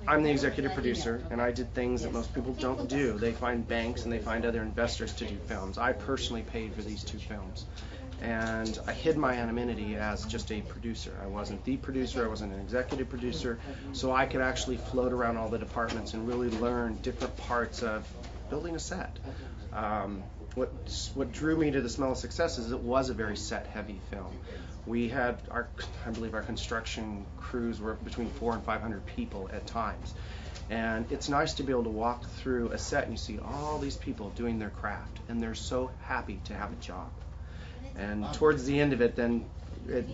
I'm the executive producer, and I did things that most people don't do. They find banks and they find other investors to do films. I personally paid for these 2 films. And I hid my anonymity as just a producer. I wasn't the producer, I wasn't an executive producer, so I could actually float around all the departments and really learn different parts of building a set. What drew me to The Smell of Success is it was a very set-heavy film. We had, I believe our construction crews were between 400 and 500 people at times. And it's nice to be able to walk through a set and you see all these people doing their craft, and they're so happy to have a job. And towards the end of it, then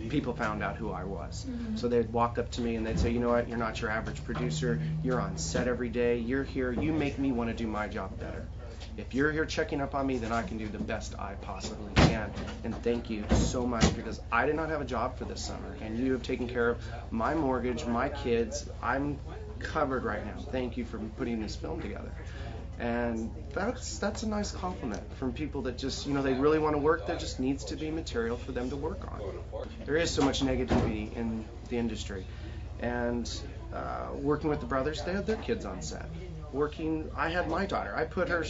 people found out who I was. So they'd walk up to me and they'd say, you know what, you're not your average producer, you're on set every day, you're here, you make me want to do my job better. If you're here checking up on me, then I can do the best I possibly can. And thank you so much, because I did not have a job for this summer, and you have taken care of my mortgage, my kids. I'm covered right now. Thank you for putting this film together. And that's a nice compliment from people that just, they really want to work. There just needs to be material for them to work on. There is so much negativity in the industry. And working with the brothers, they had their kids on set. I had my daughter. I put her,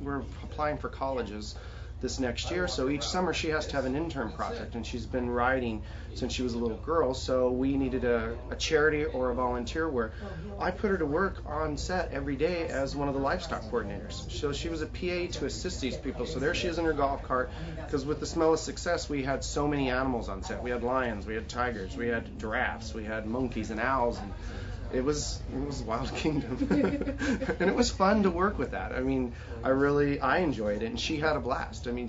we're applying for colleges this next year, so each summer she has to have an intern project, and she's been writing since she was a little girl, so we needed a charity or a volunteer where I put her to work on set every day as one of the livestock coordinators. So she was a PA to assist these people, so there she is in her golf cart, because with The Smell of Success we had so many animals on set. We had lions, we had tigers, we had giraffes, we had monkeys and owls, and it was Wild Kingdom. And it was fun to work with that. I mean, I enjoyed it, and she had a blast. I mean,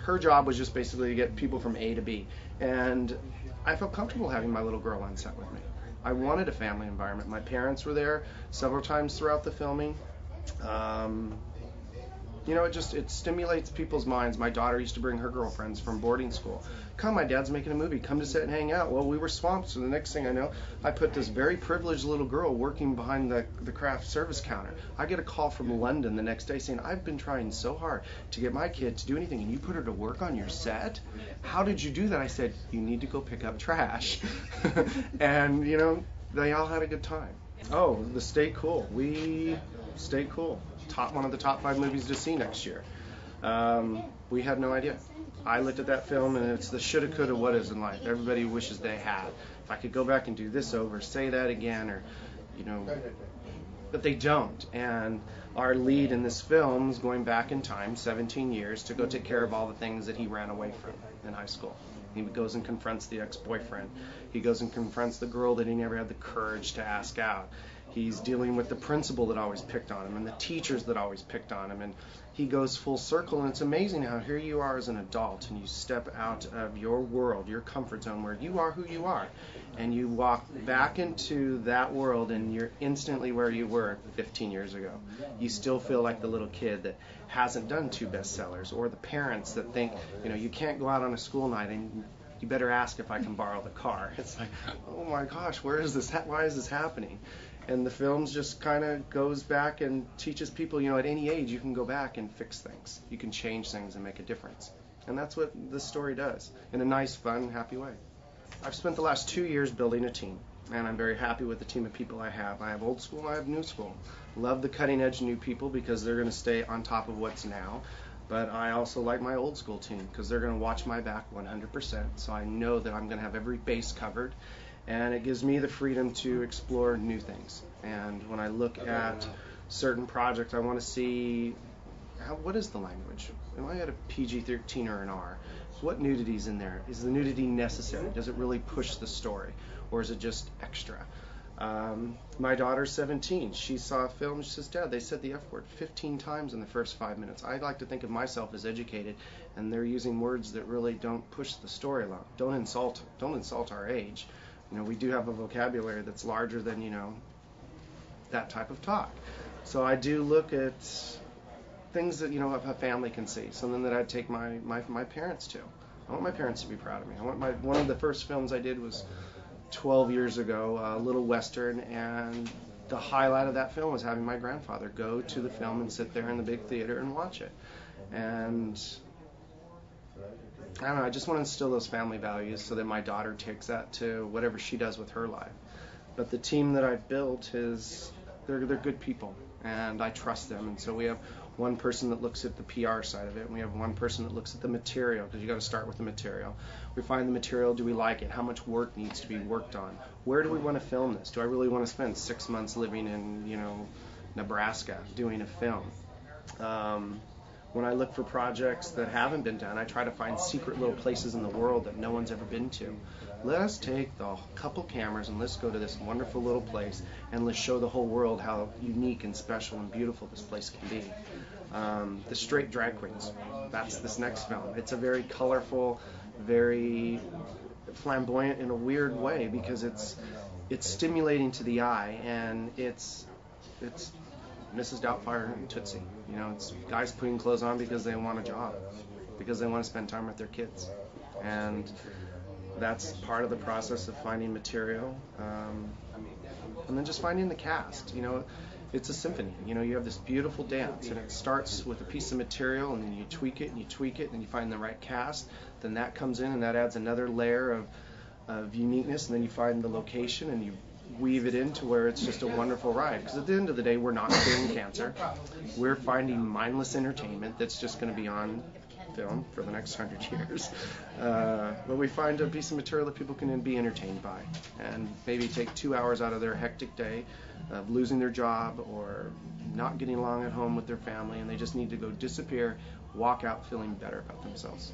her job was just basically to get people from A to B. And I felt comfortable having my little girl on set with me. I wanted a family environment. My parents were there several times throughout the filming. It stimulates people's minds. My daughter used to bring her girlfriends from boarding school. Come, my dad's making a movie. Come to set and hang out. Well, we were swamped, so the next thing I know, I put this very privileged little girl working behind the craft service counter. I get a call from London the next day saying, I've been trying so hard to get my kid to do anything, and you put her to work on your set? How did you do that? I said, you need to go pick up trash. And, they all had a good time. Oh, the Stay Cool. We Stay Cool. One of the top 5 movies to see next year. We had no idea. I looked at that film, and it's the shoulda, coulda, wouldas in life. Everybody wishes they had. If I could go back and do this over, say that again, or, but they don't. And our lead in this film is going back in time, 17 years, to go take care of all the things that he ran away from in high school. He goes and confronts the ex-boyfriend. He goes and confronts the girl that he never had the courage to ask out. He's dealing with the principal that always picked on him and the teachers that always picked on him. And he goes full circle, and it's amazing how here you are as an adult, and you step out of your world, your comfort zone, where you are who you are, and you walk back into that world, and you're instantly where you were 15 years ago. You still feel like the little kid that hasn't done 2 bestsellers, or the parents that think, you can't go out on a school night and you better ask if I can borrow the car. It's like, oh my gosh, where is this? Why is this happening? And the film just kind of goes back and teaches people, at any age you can go back and fix things. You can change things and make a difference. And that's what this story does, in a nice, fun, happy way. I've spent the last 2 years building a team, and I'm very happy with the team of people I have. I have old school, I have new school. Love the cutting edge new people because they're going to stay on top of what's now. But I also like my old school team because they're going to watch my back 100%. So I know that I'm going to have every base covered. And it gives me the freedom to explore new things. And when I look at certain projects, I want to see what is the language? Am I at a PG-13 or an R? What nudity is in there? Is the nudity necessary? Does it really push the story? Or is it just extra? My daughter's 17. She saw a film. She says, Dad, they said the F word 15 times in the first 5 minutes. I like to think of myself as educated, and they're using words that really don't push the story along. Don't insult our age. We do have a vocabulary that's larger than, that type of talk. So I do look at things that, a family can see, something that I'd take my parents to. I want my parents to be proud of me. One of the first films I did was 12 years ago, a little Western, and the highlight of that film was having my grandfather go to the film and sit there in the big theater and watch it. And I don't know, I just want to instill those family values so that my daughter takes that to whatever she does with her life. But the team that I've built they're good people, and I trust them. And so we have one person that looks at the PR side of it, and we have one person that looks at the material, because you got to start with the material. We find the material, do we like it? How much work needs to be worked on? Where do we want to film this? Do I really want to spend 6 months living in, Nebraska doing a film? When I look for projects that haven't been done, I try to find secret little places in the world that no one's ever been to. Let us take the couple cameras and let's go to this wonderful little place and let's show the whole world how unique and special and beautiful this place can be. The Straight Drag Queens, that's this next film. It's a very colorful, very flamboyant in a weird way, because it's stimulating to the eye, and it's Mrs. Doubtfire and Tootsie. It's guys putting clothes on because they want a job, because they want to spend time with their kids. And that's part of the process of finding material. And then just finding the cast. It's a symphony. You have this beautiful dance, and it starts with a piece of material, and then you tweak it, and you tweak it, and you find the right cast. Then that comes in, and that adds another layer of uniqueness, and then you find the location, and you weave it into where it's just a wonderful ride. Because at the end of the day, we're not curing cancer. We're finding mindless entertainment that's just going to be on film for the next 100 years. But we find a piece of material that people can be entertained by, and maybe take 2 hours out of their hectic day of losing their job or not getting along at home with their family, and they just need to go disappear, walk out feeling better about themselves.